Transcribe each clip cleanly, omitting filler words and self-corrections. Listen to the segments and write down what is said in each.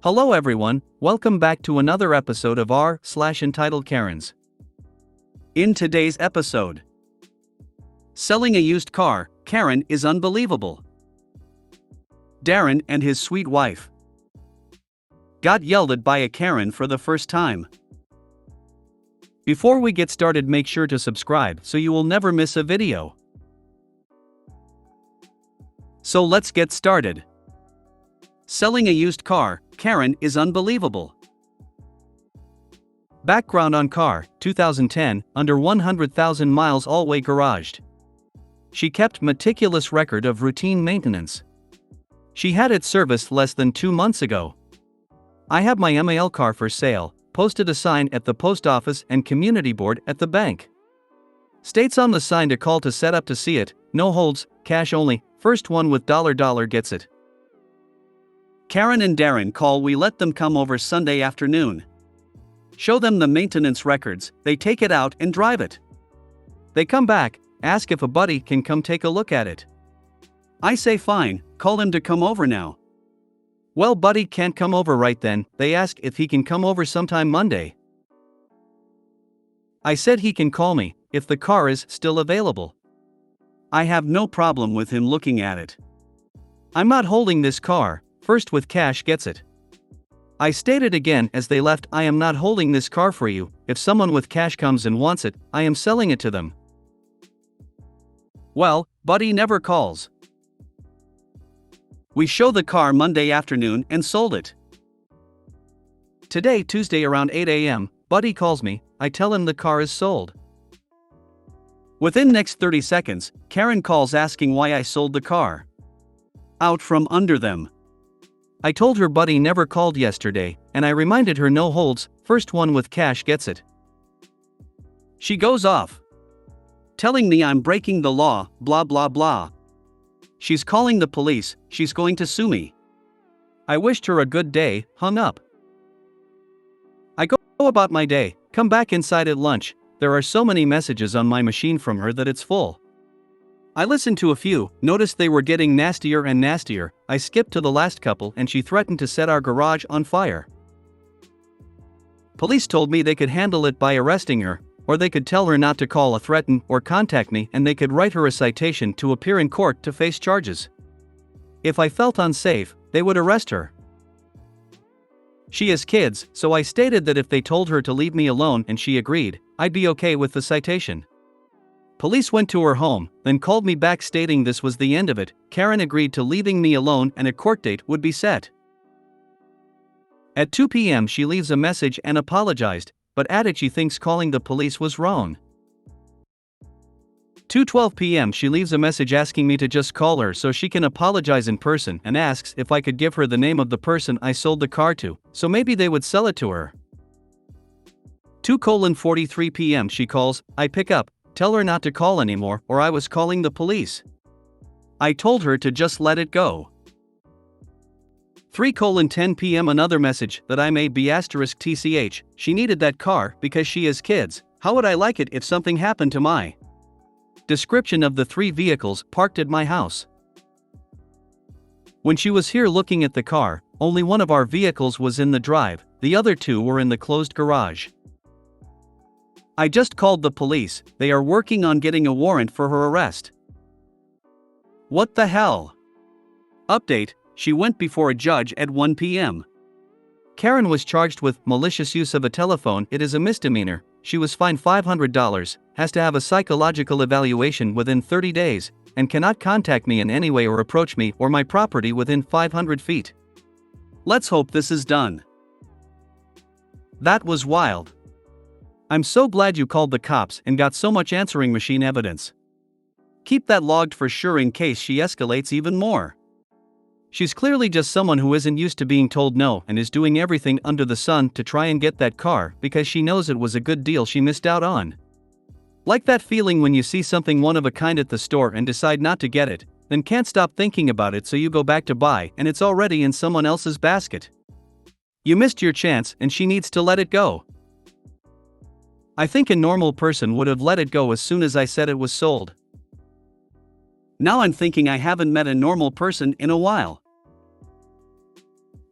Hello everyone, welcome back to another episode of r/Entitled Karens. In today's episode, selling a used car, Karen is unbelievable. Darren and his sweet wife got yelled at by a Karen for the first time. Before we get started, make sure to subscribe so you will never miss a video. So let's get started. Selling a used car, Karen is unbelievable. Background on car, 2010, under 100,000 miles all-way garaged. She kept meticulous record of routine maintenance. She had it serviced less than 2 months ago. I have my MAL car for sale, posted a sign at the post office and community board at the bank. States on the sign to call to set up to see it, no holds, cash only, first one with $$ gets it. Karen and Darren call, we let them come over Sunday afternoon. Show them the maintenance records, they take it out and drive it. They come back, ask if a buddy can come take a look at it. I say fine, call him to come over now. Well, buddy can't come over right then, they ask if he can come over sometime Monday. I said he can call me, if the car is still available. I have no problem with him looking at it. I'm not holding this car. First with cash gets it. I stated again as they left, I am not holding this car for you. If someone with cash comes and wants it, I am selling it to them. Well, buddy never calls. We show the car Monday afternoon and sold it. Today, Tuesday around 8 a.m., buddy calls me, I tell him the car is sold. Within next 30 seconds, Karen calls asking why I sold the car. Out from under them. I told her buddy never called yesterday, and I reminded her no holds, first one with cash gets it. She goes off, telling me I'm breaking the law, blah blah blah. She's calling the police, she's going to sue me. I wished her a good day, hung up. I go about my day, come back inside at lunch, there are so many messages on my machine from her that it's full. I listened to a few, noticed they were getting nastier and nastier. I skipped to the last couple and she threatened to set our garage on fire. Police told me they could handle it by arresting her, or they could tell her not to call or threaten or contact me, and they could write her a citation to appear in court to face charges. If I felt unsafe, they would arrest her. She has kids, so I stated that if they told her to leave me alone and she agreed, I'd be okay with the citation. Police went to her home, then called me back stating this was the end of it. Karen agreed to leaving me alone and a court date would be set. At 2 p.m. she leaves a message and apologized, but added she thinks calling the police was wrong. 2:12 p.m. she leaves a message asking me to just call her so she can apologize in person and asks if I could give her the name of the person I sold the car to, so maybe they would sell it to her. 2:43 p.m. she calls, I pick up. Tell her not to call anymore or I was calling the police. I told her to just let it go. 3:10 p.m. another message that I may be *TCH, she needed that car because she has kids, how would I like it if something happened to my description of the 3 vehicles parked at my house. When she was here looking at the car, only one of our vehicles was in the drive, the other 2 were in the closed garage. I just called the police, they are working on getting a warrant for her arrest. What the hell? Update, she went before a judge at 1 p.m. Karen was charged with malicious use of a telephone, it is a misdemeanor, she was fined $500, has to have a psychological evaluation within 30 days, and cannot contact me in any way or approach me or my property within 500 feet. Let's hope this is done. That was wild. I'm so glad you called the cops and got so much answering machine evidence. Keep that logged for sure in case she escalates even more. She's clearly just someone who isn't used to being told no and is doing everything under the sun to try and get that car because she knows it was a good deal she missed out on. Like that feeling when you see something one of a kind at the store and decide not to get it, then can't stop thinking about it so you go back to buy and it's already in someone else's basket. You missed your chance and she needs to let it go. I think a normal person would have let it go as soon as I said it was sold. Now I'm thinking I haven't met a normal person in a while.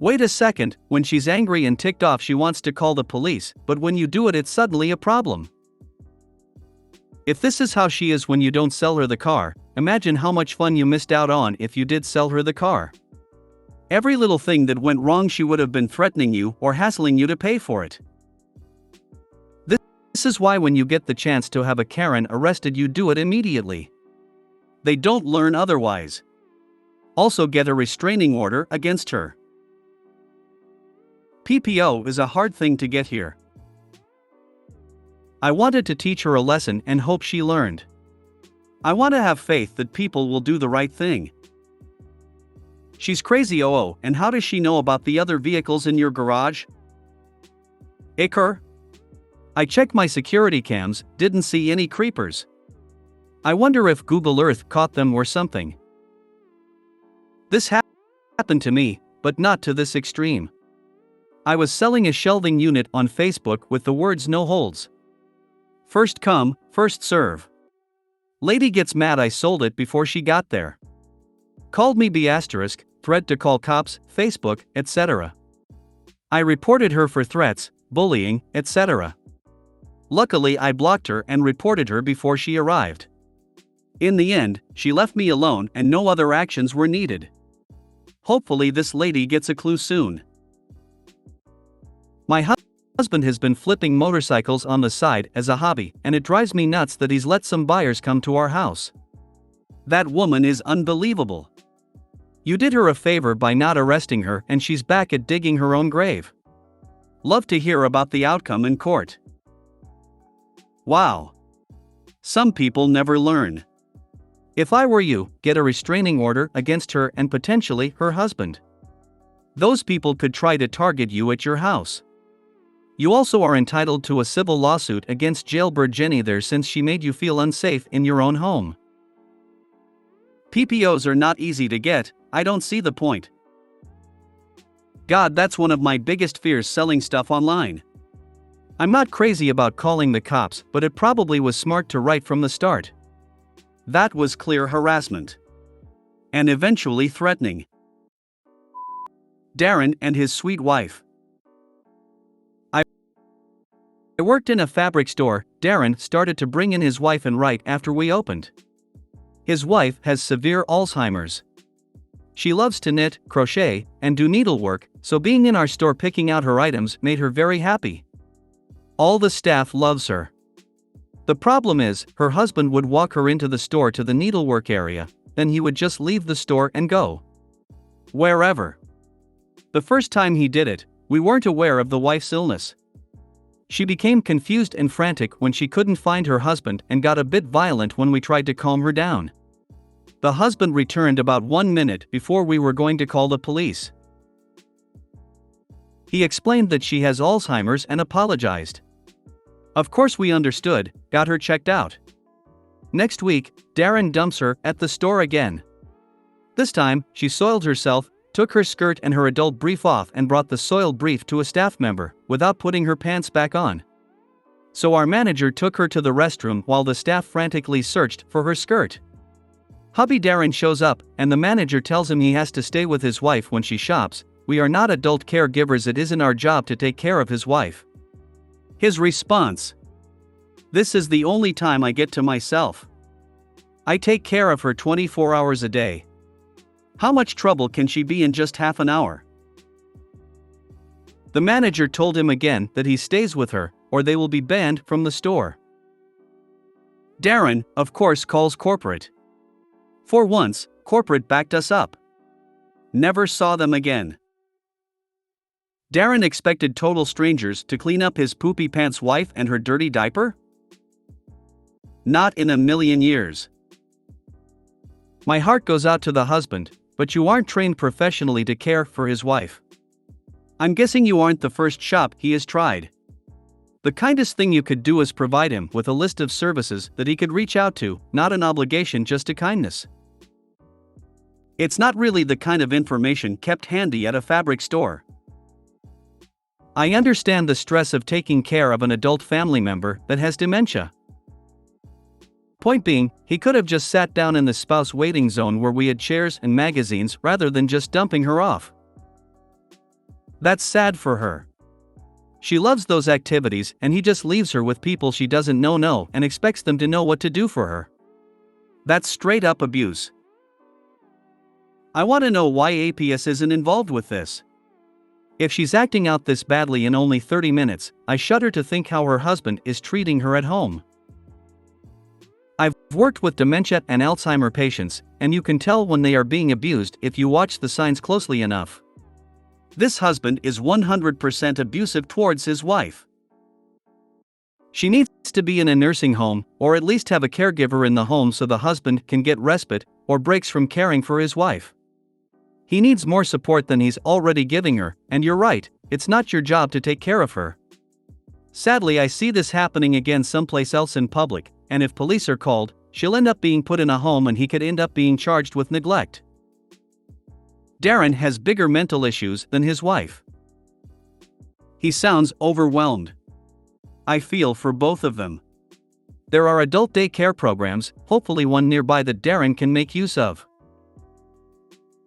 Wait a second, when she's angry and ticked off she wants to call the police, but when you do it it's suddenly a problem. If this is how she is when you don't sell her the car, imagine how much fun you missed out on if you did sell her the car. Every little thing that went wrong she would have been threatening you or hassling you to pay for it. This is why when you get the chance to have a Karen arrested you do it immediately. They don't learn otherwise. Also get a restraining order against her. PPO is a hard thing to get here. I wanted to teach her a lesson and hope she learned. I want to have faith that people will do the right thing. She's crazy. Oh, and how does she know about the other vehicles in your garage? Iker? I checked my security cams, didn't see any creepers. I wonder if Google Earth caught them or something. This happened to me, but not to this extreme. I was selling a shelving unit on Facebook with the words no holds. First come, first serve. Lady gets mad I sold it before she got there. Called me B***, threat to call cops, Facebook, etc. I reported her for threats, bullying, etc. Luckily I blocked her and reported her before she arrived. In the end, she left me alone and no other actions were needed. Hopefully this lady gets a clue soon. My husband has been flipping motorcycles on the side as a hobby, and it drives me nuts that he's let some buyers come to our house. That woman is unbelievable. You did her a favor by not arresting her and she's back at digging her own grave. Love to hear about the outcome in court. Wow. Some people never learn. If I were you, get a restraining order against her and potentially her husband. Those people could try to target you at your house. You also are entitled to a civil lawsuit against jailbird Jenny there since she made you feel unsafe in your own home. PPOs are not easy to get, I don't see the point. God, that's one of my biggest fears selling stuff online. I'm not crazy about calling the cops, but it probably was smart to write from the start. That was clear harassment. And eventually threatening. Darren and his sweet wife. I worked in a fabric store. Darren started to bring in his wife and right after we opened. His wife has severe Alzheimer's. She loves to knit, crochet, and do needlework, so being in our store picking out her items made her very happy. All the staff loves her. The problem is, her husband would walk her into the store to the needlework area, then he would just leave the store and go wherever. The first time he did it, we weren't aware of the wife's illness. She became confused and frantic when she couldn't find her husband and got a bit violent when we tried to calm her down. The husband returned about 1 minute before we were going to call the police. He explained that she has Alzheimer's and apologized. Of course we understood, got her checked out. Next week, Darren dumps her at the store again. This time, she soiled herself, took her skirt and her adult brief off and brought the soiled brief to a staff member, without putting her pants back on. So our manager took her to the restroom while the staff frantically searched for her skirt. Hubby Darren shows up, and the manager tells him he has to stay with his wife when she shops. We are not adult caregivers, it isn't our job to take care of his wife. His response: this is the only time I get to myself. I take care of her 24 hours a day. How much trouble can she be in just half an hour? The manager told him again that he stays with her, or they will be banned from the store. Darren, of course, calls corporate. For once, corporate backed us up. Never saw them again. Darren expected total strangers to clean up his poopy pants wife and her dirty diaper? Not in a million years. My heart goes out to the husband, but you aren't trained professionally to care for his wife. I'm guessing you aren't the first shop he has tried. The kindest thing you could do is provide him with a list of services that he could reach out to, not an obligation, just a kindness. It's not really the kind of information kept handy at a fabric store. I understand the stress of taking care of an adult family member that has dementia. Point being, he could have just sat down in the spouse waiting zone where we had chairs and magazines rather than just dumping her off. That's sad for her. She loves those activities and he just leaves her with people she doesn't know and expects them to know what to do for her. That's straight up abuse. I want to know why APS isn't involved with this. If she's acting out this badly in only 30 minutes, I shudder to think how her husband is treating her at home. I've worked with dementia and Alzheimer patients, and you can tell when they are being abused if you watch the signs closely enough. This husband is 100% abusive towards his wife. She needs to be in a nursing home, or at least have a caregiver in the home so the husband can get respite or breaks from caring for his wife. He needs more support than he's already giving her, and you're right, it's not your job to take care of her. Sadly, I see this happening again someplace else in public, and if police are called, she'll end up being put in a home and he could end up being charged with neglect. Darren has bigger mental issues than his wife. He sounds overwhelmed. I feel for both of them. There are adult daycare programs, hopefully one nearby that Darren can make use of.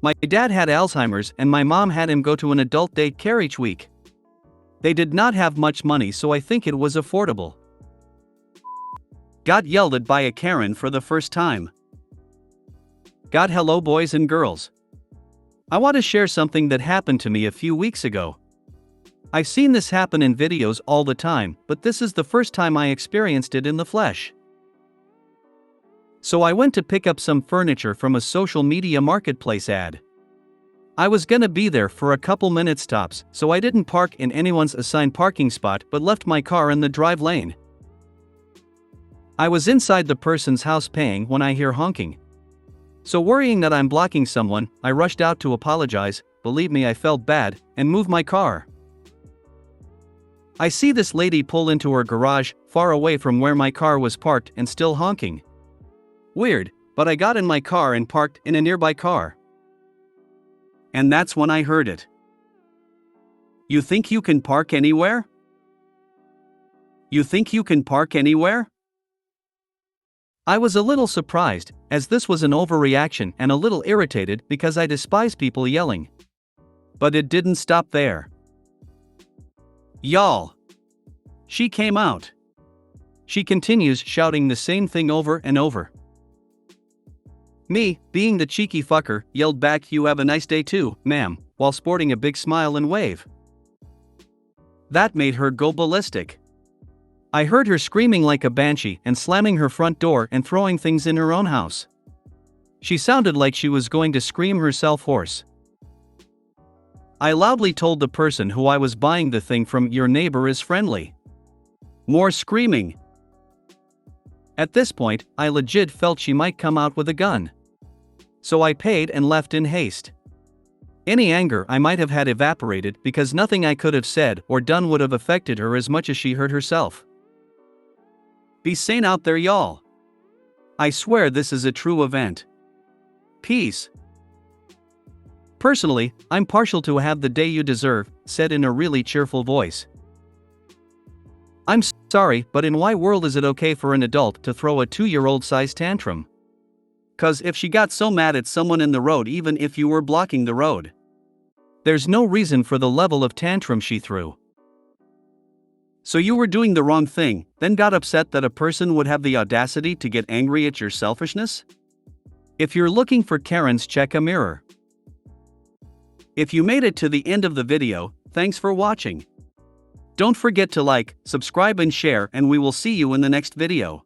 My dad had Alzheimer's and my mom had him go to an adult daycare each week. They did not have much money, so I think it was affordable. Got yelled at by a Karen for the first time. God, hello boys and girls. I want to share something that happened to me a few weeks ago. I've seen this happen in videos all the time, but this is the first time I experienced it in the flesh. So I went to pick up some furniture from a social media marketplace ad. I was gonna be there for a couple minutes tops, so I didn't park in anyone's assigned parking spot but left my car in the drive lane. I was inside the person's house paying when I hear honking. So worrying that I'm blocking someone, I rushed out to apologize, believe me I felt bad, and move my car. I see this lady pull into her garage, far away from where my car was parked and still honking. Weird, but I got in my car and parked in a nearby car. And that's when I heard it. You think you can park anywhere? You think you can park anywhere? I was a little surprised, as this was an overreaction, and a little irritated because I despise people yelling. But it didn't stop there. Y'all. She came out. She continues shouting the same thing over and over. Me, being the cheeky fucker, yelled back, "You have a nice day too, ma'am," while sporting a big smile and wave. That made her go ballistic. I heard her screaming like a banshee and slamming her front door and throwing things in her own house. She sounded like she was going to scream herself hoarse. I loudly told the person who I was buying the thing from, "Your neighbor is friendly." More screaming. At this point, I legit felt she might come out with a gun. So I paid and left in haste. Any anger I might have had evaporated because nothing I could have said or done would have affected her as much as she hurt herself. Be sane out there, y'all. I swear this is a true event. Peace. Personally, I'm partial to "have the day you deserve," said in a really cheerful voice. I'm sorry, but in why world is it okay for an adult to throw a 2-year-old size tantrum? 'Cause if she got so mad at someone in the road, even if you were blocking the road, there's no reason for the level of tantrum she threw. So you were doing the wrong thing, then got upset that a person would have the audacity to get angry at your selfishness? If you're looking for Karens, check a mirror. If you made it to the end of the video, thanks for watching. Don't forget to like, subscribe and share, and we will see you in the next video.